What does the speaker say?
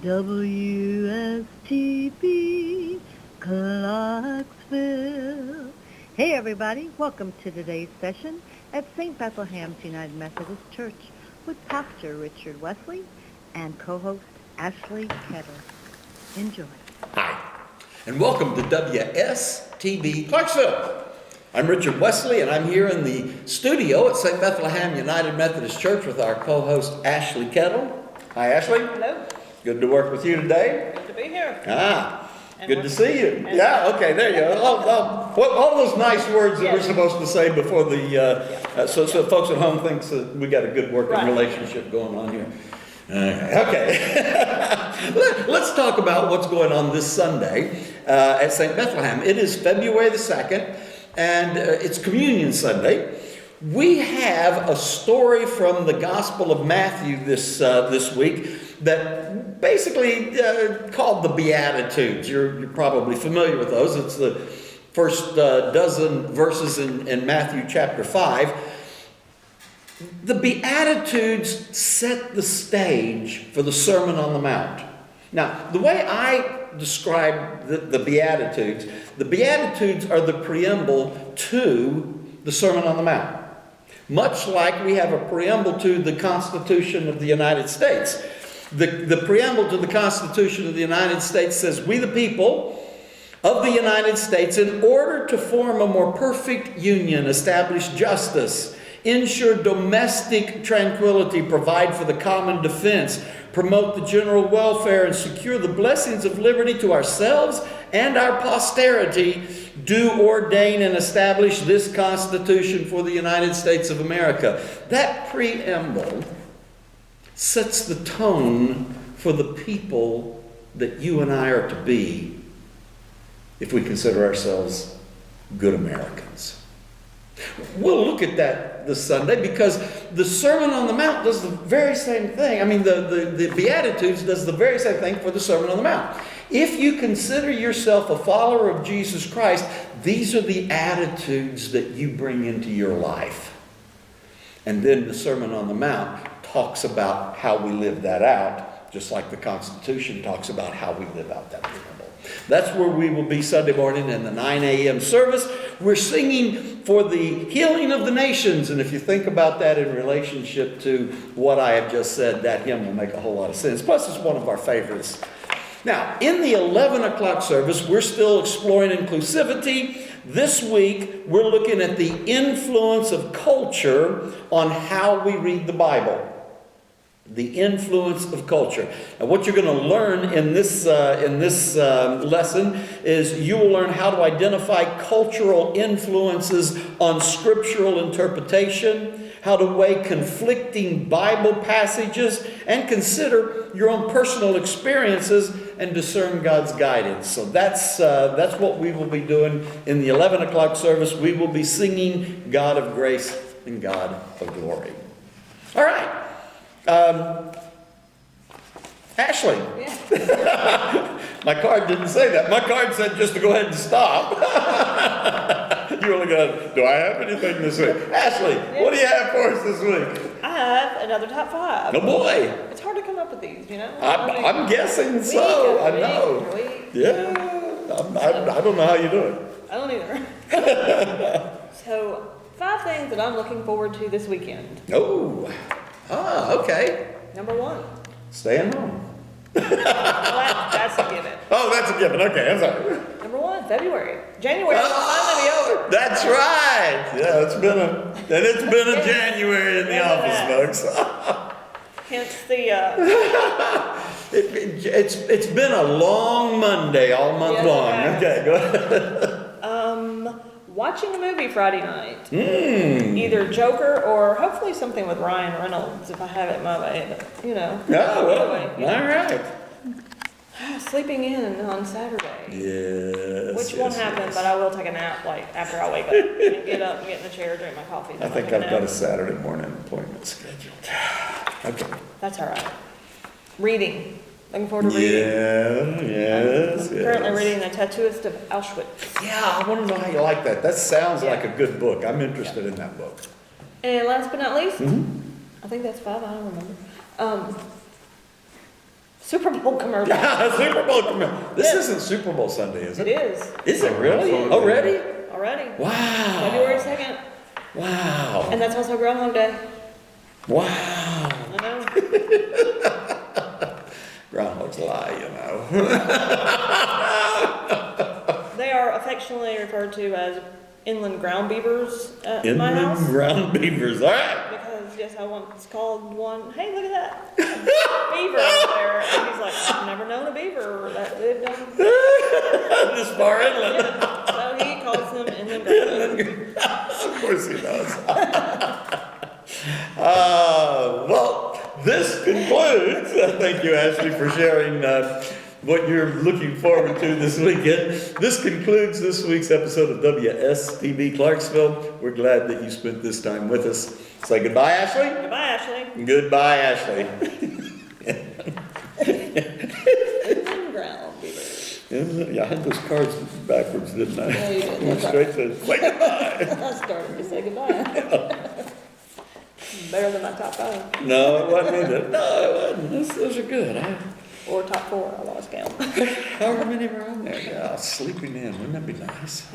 WSTB, Clarksville. Hey everybody, welcome to today's session at St. Bethlehem United Methodist Church with Pastor Richard Wesley and co-host Ashley Kettle. Enjoy. Hi, and welcome to WSTB Clarksville. I'm Richard Wesley, and I'm here in the studio at St. Bethlehem United Methodist Church with our co-host Ashley Kettle. Hi, Ashley. Hello. Good to work with you today. Good to be here. Good to see you. Yeah, okay, there you go. All those nice words that we're supposed to say before the, so folks at home thinks that we got a good working relationship going on here. Okay. Let's talk about what's going on this Sunday at St. Bethlehem. It is February the 2nd, and it's Communion Sunday. We have a story from the Gospel of Matthew this week that basically called the Beatitudes. You're probably familiar with those. It's the first dozen verses in Matthew chapter 5. The Beatitudes set the stage for the Sermon on the Mount. Now, the way I describe the Beatitudes are the preamble to the Sermon on the Mount. Much like we have a preamble to the Constitution of the United States. The preamble to the Constitution of the United States says, "We the people of the United States, in order to form a more perfect union, establish justice, ensure domestic tranquility, provide for the common defense, promote the general welfare, and secure the blessings of liberty to ourselves and our posterity, do ordain and establish this Constitution for the United States of America." That preamble sets the tone for the people that you and I are to be if we consider ourselves good Americans. We'll look at that this Sunday because the Sermon on the Mount does the very same thing. I mean, the Beatitudes does the very same thing for the Sermon on the Mount. If you consider yourself a follower of Jesus Christ, these are the attitudes that you bring into your life. And then the Sermon on the Mount talks about how we live that out, just like the Constitution talks about how we live out that preamble. That's where we will be Sunday morning in the 9 a.m. service. We're singing for the healing of the nations. And if you think about that in relationship to what I have just said, that hymn will make a whole lot of sense. Plus, it's one of our favorites. Now, in the 11 o'clock service, we're still exploring inclusivity. This week, we're looking at the influence of culture on how we read the Bible. The influence of culture. And what you're going to learn in this lesson is you will learn how to identify cultural influences on scriptural interpretation, how to weigh conflicting Bible passages, and consider your own personal experiences and discern God's guidance. So that's what we will be doing in the 11 o'clock service. We will be singing God of Grace and God of Glory. All right. Ashley. Yeah. My card didn't say that. My card said just to go ahead and stop. You only got, do I have anything this week? Ashley, what do you have for us this week? I have another top 5. Oh boy. It's hard to come up with these, you know? I'm guessing so. I know. Yeah. I don't know how you do it. I don't either. So, 5 things that I'm looking forward to this weekend. Oh. Okay. Number 1. Staying home. Well, that's a given. Oh, that's a given. Okay, I'm sorry. Number 1, February. January will finally be over. That's right. Yeah, it's been a January in the office, folks. Hence the it's been a long Monday all month long. Okay, go ahead. Watching a movie Friday night. Either Joker or hopefully something with Ryan Reynolds if I have it my way. But, you know. Oh, well, all right. Sleeping in on Saturday. Yes. Which won't happen, but I will take a nap after I wake up and get up and get in the chair, drink my coffee. I think I've got a Saturday morning appointment scheduled. Okay. That's all right. Reading. Looking forward to reading. Yes. I'm currently reading The Tattooist of Auschwitz. Yeah, I want to know how you like that. That sounds like a good book. I'm interested in that book. And last but not least, I think that's 5, I don't remember. Super Bowl commercial. Yeah, Super Bowl commercial. This isn't Super Bowl Sunday, is It it? is. Is it really? Already? Already. Wow. February 2nd. Wow. And that's also Groundhog Day. Wow. I know. Groundhog's lie, you know. They are affectionately referred to as inland ground beavers at my house. Inland ground beavers. All right. Because, yes, I once called one, hey, look at that beaver out there. And he's like, I've never known a beaver that lived on. This far inland. Yeah. So he calls them inland ground beavers. Of course he does. Well, this concludes. Thank you, Ashley, for sharing what you're looking forward to this weekend. This concludes this week's episode of WSTB Clarksville. We're glad that you spent this time with us. Say goodbye, Ashley. Goodbye, Ashley. Goodbye, Ashley. Inland ground beavers. Yeah, I had those cards backwards, didn't I? Yeah, you did. Went straight to say goodbye. I started to say goodbye. Better than my top 5. No, it wasn't either. No, it wasn't. Those are good. Or top 4, I lost count. However many were on there. Yeah, sleeping in. Wouldn't that be nice?